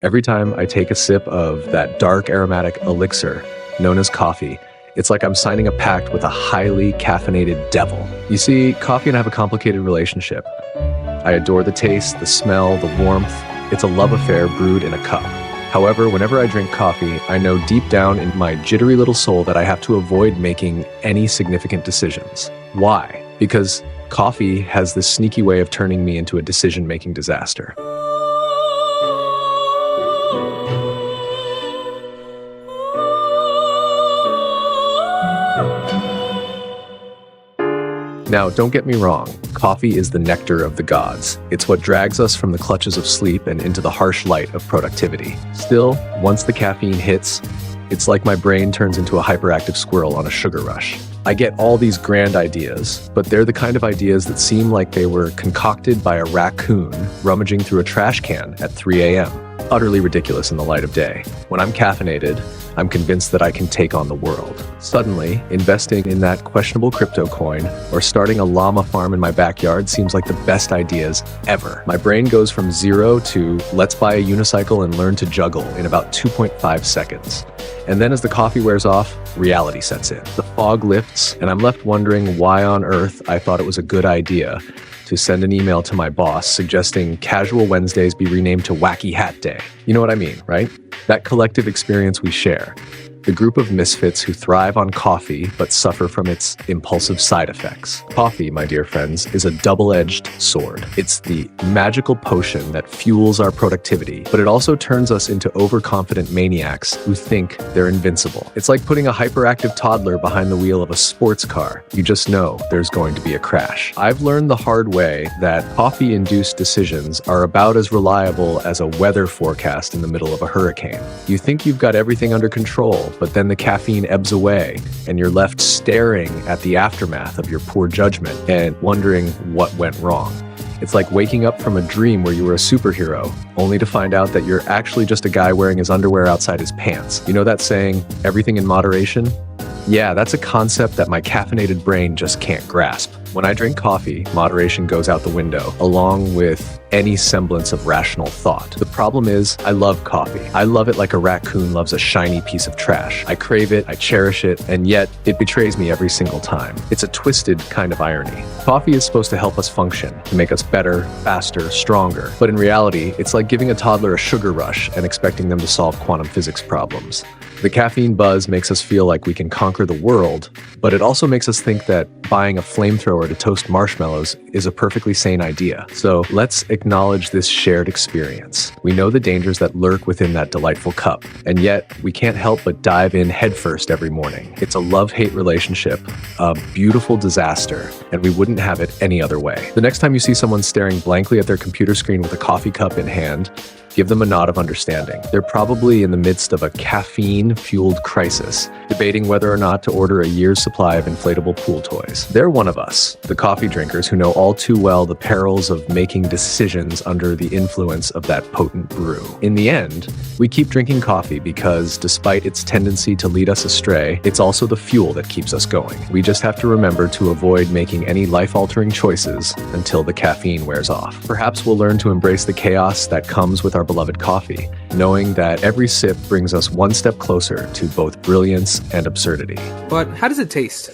Every time I take a sip of that dark aromatic elixir known as coffee, it's like I'm signing a pact with a highly caffeinated devil. You see, coffee and I have a complicated relationship. I adore the taste, the smell, the warmth. It's a love affair brewed in a cup. However, whenever I drink coffee, I know deep down in my jittery little soul that I have to avoid making any significant decisions. Why? Because coffee has this sneaky way of turning me into a decision-making disaster. Now, don't get me wrong, coffee is the nectar of the gods. It's what drags us from the clutches of sleep and into the harsh light of productivity. Still, once the caffeine hits, it's like my brain turns into a hyperactive squirrel on a sugar rush. I get all these grand ideas, but they're the kind of ideas that seem like they were concocted by a raccoon rummaging through a trash can at 3 a.m. Utterly ridiculous in the light of day. When I'm caffeinated, I'm convinced that I can take on the world. Suddenly, investing in that questionable crypto coin or starting a llama farm in my backyard seems like the best ideas ever. My brain goes from zero to let's buy a unicycle and learn to juggle in about 2.5 seconds. And then as the coffee wears off, reality sets in. The fog lifts, and I'm left wondering why on earth I thought it was a good idea to send an email to my boss suggesting Casual Wednesdays be renamed to Wacky Hat Day. You know what I mean, right? That collective experience we share. The group of misfits who thrive on coffee but suffer from its impulsive side effects. Coffee, my dear friends, is a double-edged sword. It's the magical potion that fuels our productivity, but it also turns us into overconfident maniacs who think they're invincible. It's like putting a hyperactive toddler behind the wheel of a sports car. You just know there's going to be a crash. I've learned the hard way that coffee-induced decisions are about as reliable as a weather forecast in the middle of a hurricane. You think you've got everything under control, but then the caffeine ebbs away and you're left staring at the aftermath of your poor judgment and wondering what went wrong. It's like waking up from a dream where you were a superhero, only to find out that you're actually just a guy wearing his underwear outside his pants. You know that saying, everything in moderation? Yeah, that's a concept that my caffeinated brain just can't grasp. When I drink coffee, moderation goes out the window, along with any semblance of rational thought. The problem is, I love coffee. I love it like a raccoon loves a shiny piece of trash. I crave it, I cherish it, and yet it betrays me every single time. It's a twisted kind of irony. Coffee is supposed to help us function, to make us better, faster, stronger. But in reality, it's like giving a toddler a sugar rush and expecting them to solve quantum physics problems. The caffeine buzz makes us feel like we can conquer the world, but it also makes us think that buying a flamethrower to toast marshmallows is a perfectly sane idea. So let's acknowledge this shared experience. We know the dangers that lurk within that delightful cup, and yet we can't help but dive in headfirst every morning. It's a love-hate relationship, a beautiful disaster, and we wouldn't have it any other way. The next time you see someone staring blankly at their computer screen with a coffee cup in hand, give them a nod of understanding. They're probably in the midst of a caffeine-fueled crisis, debating whether or not to order a year's supply of inflatable pool toys. They're one of us, the coffee drinkers who know all too well the perils of making decisions under the influence of that potent brew. In the end, we keep drinking coffee because, despite its tendency to lead us astray, it's also the fuel that keeps us going. We just have to remember to avoid making any life-altering choices until the caffeine wears off. Perhaps we'll learn to embrace the chaos that comes with our beloved coffee, knowing that every sip brings us one step closer to both brilliance and absurdity. But how does it taste?